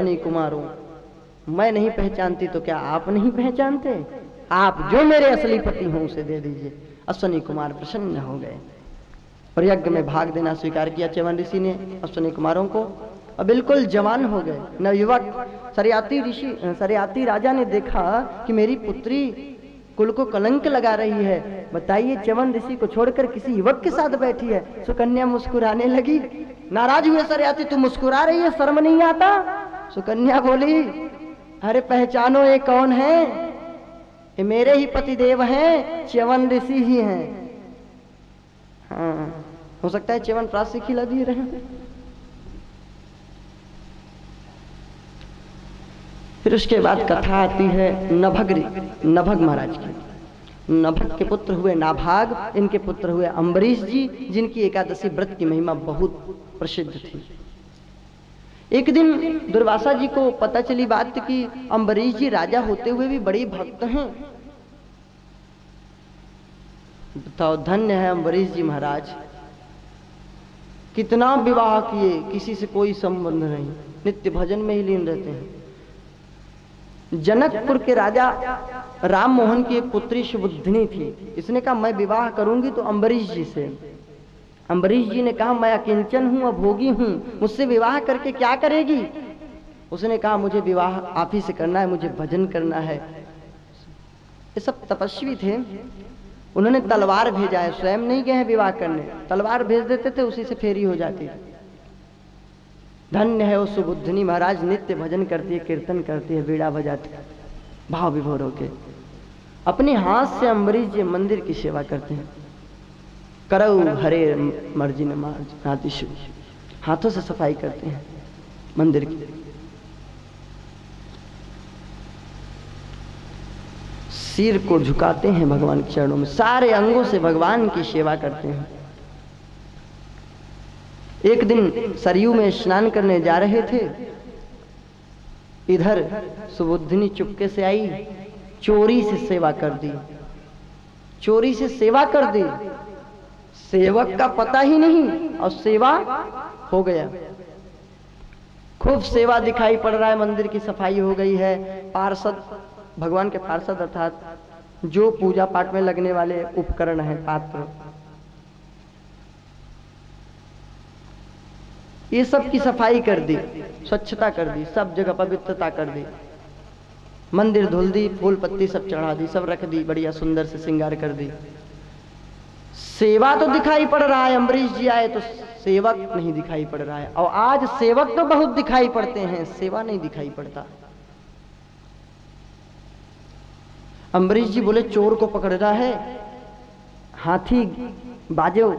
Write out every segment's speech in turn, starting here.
अश्वनी कुमारों, मैं नहीं पहचानती तो क्या आप नहीं पहचानते? आप जो मेरे असली पति हों उसे दे दीजिए। अश्वनी कुमार प्रसन्न हो गए और यज्ञ में भाग देना स्वीकार किया च्यवन ऋषि ने अश्वनी कुमारों को, और बिल्कुल जवान हो गए, नवयुवक। सरियाती राजा ने देखा कि मेरी पुत्री कुल को कलंक लगा रही है, बताइए च्यवन ऋषि को छोड़कर किसी युवक के साथ बैठी है। सुकन्या मुस्कुराने लगी। नाराज हुए सरियाती, तू मुस्कुरा रही है, शर्म नहीं आता? सुकन्या बोली, अरे पहचानो ये कौन है? ये मेरे ही पतिदेव हैं, च्यवन ऋषि ही हैं। हाँ, हो सकता है च्यवन प्रासी खिला दिए रहे। फिर उसके बाद कथा आती है नभग महाराज की। नभग के पुत्र हुए नाभाग, इनके पुत्र हुए अम्बरीश जी, जिनकी एकादशी व्रत की महिमा बहुत प्रसिद्ध थी। एक दिन दुर्वासा जी को पता चली बात कि अम्बरीश जी राजा होते हुए भी बड़ी भक्त हैं। बताओ, धन्य है अम्बरीश जी महाराज, कितना विवाह किए, किसी से कोई संबंध नहीं, नित्य भजन में ही लीन रहते हैं। जनकपुर के राजा राम मोहन की एक पुत्री सुबुद्धिनी थी। इसने कहा मैं विवाह करूंगी तो अम्बरीश जी से। अम्बरीश जी ने कहा मैं अकिंचन हूं, अभोगी हूं, मुझसे विवाह करके क्या करेगी? उसने कहा मुझे विवाह आप ही से करना है, मुझे भजन करना है। ये सब तपस्वी थे। उन्होंने तलवार भेजा है, स्वयं नहीं गए हैं विवाह करने, तलवार भेज देते थे, उसी से फेरी हो जाती। धन्य है वो सुबुद्धिनी महाराज, नित्य भजन करती है, कीर्तन करती है, बीड़ा बजाती है, भाव विभोर होके अपने हाथ से अम्बरीश जी मंदिर की सेवा करते हैं। करऊ हरे मर्जी ने नातिशु, हाथों से सफाई करते हैं मंदिर की। सिर को झुकाते हैं भगवान के चरणों में, सारे अंगों से भगवान की सेवा करते हैं। एक दिन सरयू में स्नान करने जा रहे थे, इधर सुबुद्धिनी चुपके से आई, चोरी से सेवा कर दी, चोरी से सेवा कर दी, सेवक का पता ही नहीं और सेवा हो गया। खूब सेवा दिखाई पड़ रहा है, मंदिर की सफाई हो गई है, पार्षद, भगवान के पार्षद अर्थात जो पूजा पाठ में लगने वाले उपकरण हैं, पात्र, ये सब की सफाई कर दी, स्वच्छता कर दी, सब जगह पवित्रता कर दी, मंदिर धुल दी, फूल पत्ती सब चढ़ा दी, सब रख दी, बढ़िया सुंदर से श्रृंगार कर दी। सेवा तो दिखाई पड़ रहा है, अम्बरीश जी आए तो सेवक नहीं दिखाई पड़ रहा है। और आज सेवक तो बहुत दिखाई पड़ते हैं, सेवा नहीं दिखाई पड़ता। अम्बरीश जी बोले चोर को पकड़ना है, हाथी बाजो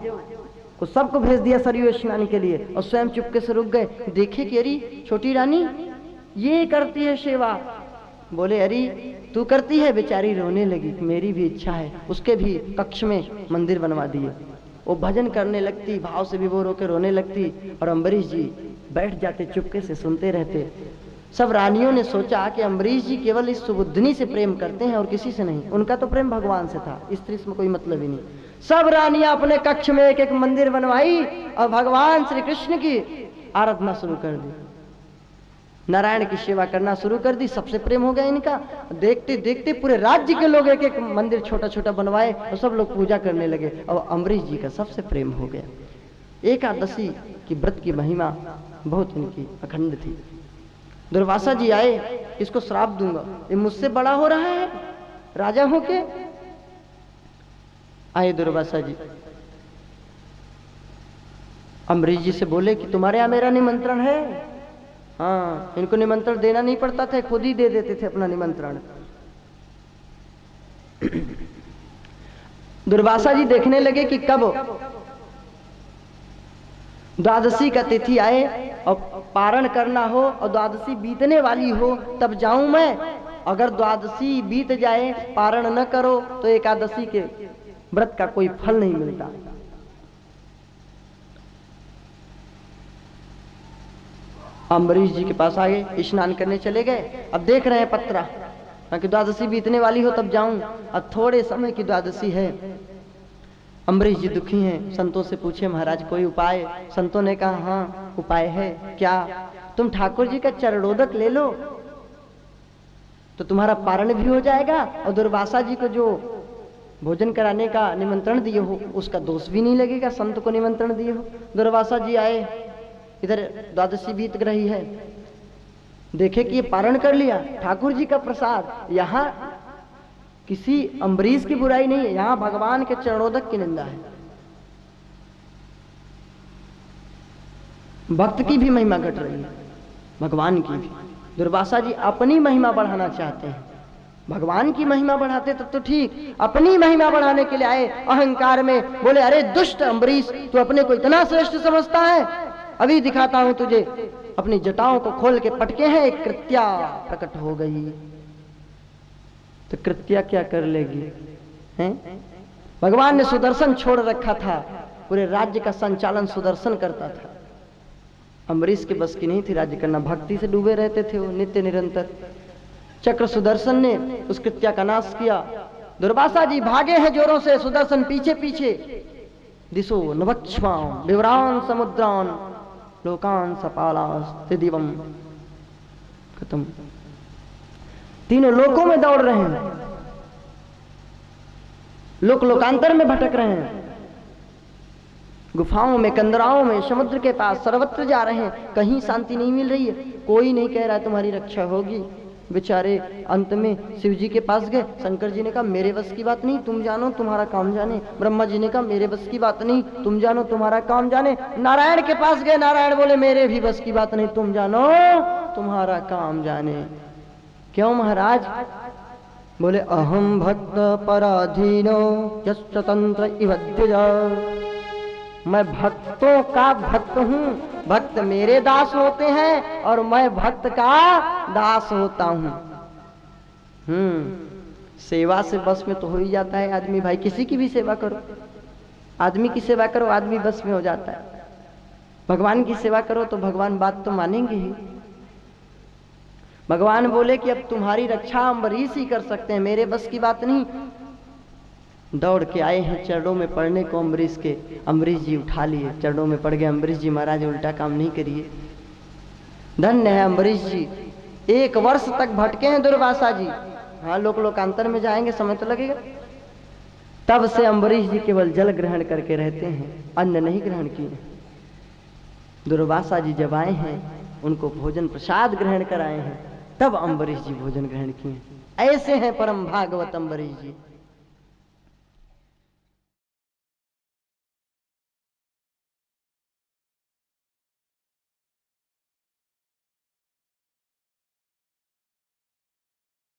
को सबको भेज दिया सरयू स्नान के लिए, और स्वयं चुपके से रुक गए। देखे कि अरे छोटी रानी ये करती है सेवा। बोले अरे तू करती है? बेचारी रोने लगी, मेरी भी इच्छा है। उसके भी कक्ष में मंदिर बनवा दिए, वो भजन करने लगती, भाव से विभोर होकर रोने लगती, और अम्बरीश जी बैठ जाते, चुपके से सुनते रहते। सब रानियों ने सोचा कि अम्बरीश जी केवल इस सुबुद्धिनी से प्रेम करते हैं और किसी से नहीं, उनका तो प्रेम भगवान से था, स्त्री से कोई मतलब ही नहीं। सब रानियां अपने कक्ष में एक एक मंदिर बनवाई और भगवान श्री कृष्ण की आराधना शुरू कर दी, नारायण की सेवा करना शुरू कर दी। सबसे प्रेम हो गया इनका। देखते देखते पूरे राज्य के लोग एक एक मंदिर छोटा छोटा बनवाए और सब लोग पूजा करने लगे, और अम्बरीश जी का सबसे प्रेम हो गया। एकादशी की व्रत की महिमा बहुत इनकी अखंड थी। दुर्वासा जी आए, इसको श्राप दूंगा, ये मुझसे बड़ा हो रहा है राजा होके। आए दुर्वासा जी, अम्बरीश जी से बोले कि तुम्हारे यहाँ मेरा निमंत्रण है। हाँ, इनको निमंत्रण देना नहीं पड़ता था, खुद ही दे देते थे अपना निमंत्रण। दुर्वासा जी देखने लगे कि कब द्वादशी का तिथि आए और पारण करना हो और द्वादशी बीतने वाली हो तब जाऊं मैं। अगर द्वादशी बीत जाए, पारण न करो तो एकादशी के व्रत का कोई फल नहीं मिलता। अम्बरीश जी के पास आ गए, स्नान करने चले गए। अब देख रहे हैं पत्रा कि द्वादशी बीतने वाली हो तब जाऊं, अब थोड़े समय की द्वादशी है। अम्बरीश जी दुखी हैं, संतों से पूछे महाराज कोई उपाय? संतों ने कहा हाँ उपाय है। क्या? तुम ठाकुर जी का चरणोदक ले लो तो तुम्हारा पारण भी हो जाएगा, और दुर्वासा जी को जो भोजन कराने का निमंत्रण दिए हो उसका दोष भी नहीं लगेगा, संत को निमंत्रण दिए हो। दुर्वासा जी आए, इधर द्वादशी बीत रही है, देखे कि ये पारण कर लिया ठाकुर जी का प्रसाद। यहाँ किसी अम्बरीश की बुराई नहीं है, यहाँ भगवान के चरणोदक की निंदा है। भक्त की भी महिमा घट रही है, भगवान की भी। दुर्वासा जी अपनी महिमा बढ़ाना चाहते हैं, भगवान की महिमा बढ़ाते तब तो ठीक, अपनी महिमा बढ़ाने के लिए आए अहंकार में। बोले अरे दुष्ट अम्बरीश, तू अपने को इतना श्रेष्ठ समझता है, अभी दिखाता हूं तुझे। अपनी जटाओं को खोल के पटके हैं, एक कृत्या प्रकट हो गई। तो कृत्या क्या कर लेगी हैं? भगवान ने सुदर्शन छोड़ रखा था, पूरे राज्य का संचालन सुदर्शन करता था। अम्बरीश के बस की नहीं थी राज्य करना, भक्ति से डूबे रहते थे वो नित्य निरंतर। चक्र सुदर्शन ने उस कृत्या का नाश किया। दुर्वासा जी भागे हैं जोरों से, सुदर्शन पीछे पीछे। दिशो नवक्ष्वाम विवरान समुद्रान लोकान सपालास्ते दिवम। खत्म। तीनों लोकों में दौड़ रहे हैं, लोक लोकांतर में भटक रहे हैं, गुफाओं में, कंदराओं में, समुद्र के पास, सर्वत्र जा रहे हैं, कहीं शांति नहीं मिल रही है। कोई नहीं कह रहा है तुम्हारी रक्षा होगी। बेचारे अंत में शिव जी के पास गए, शंकर जी ने कहा मेरे बस की बात नहीं, तुम जानो तुम्हारा काम जाने। ब्रह्मा जी ने कहा मेरे बस की बात नहीं, तुम जानो तुम्हारा काम जाने। नारायण के पास गए, नारायण बोले मेरे भी बस की बात नहीं, तुम जानो तुम्हारा काम जाने। क्यों महाराज? बोले अहम भक्त पराधीनो यश्च तंत्र इव द्विजा। मैं भक्तों का भक्त हूँ, भक्त मेरे दास होते हैं और मैं भक्त का दास होता हूँ। सेवा से बस में तो हो ही जाता है आदमी भाई, किसी की भी सेवा करो, आदमी की सेवा करो, आदमी बस में हो जाता है। भगवान की सेवा करो तो भगवान बात तो मानेंगे ही। भगवान बोले कि अब तुम्हारी रक्षा अम्बरीश ही कर सकते हैं, मेरे बस की बात नहीं। दौड़ के आए हैं चरणों में पड़ने को अम्बरीश के। अम्बरीश जी उठा लिए, चरणों में पड़ गए। अम्बरीश जी महाराज उल्टा काम नहीं करिए, धन्य है अम्बरीश जी। 1 वर्ष तक भटके हैं दुर्वासा जी। हाँ लोक लोकांतर में जाएंगे, समय तो लगेगा। तब से अम्बरीश जी केवल जल ग्रहण करके रहते हैं, अन्न नहीं ग्रहण किए। दुर्वासा जी जब आए हैं उनको भोजन प्रसाद ग्रहण कराए हैं, तब अम्बरीश जी भोजन ग्रहण किए। ऐसे हैं परम भागवत अम्बरीश जी।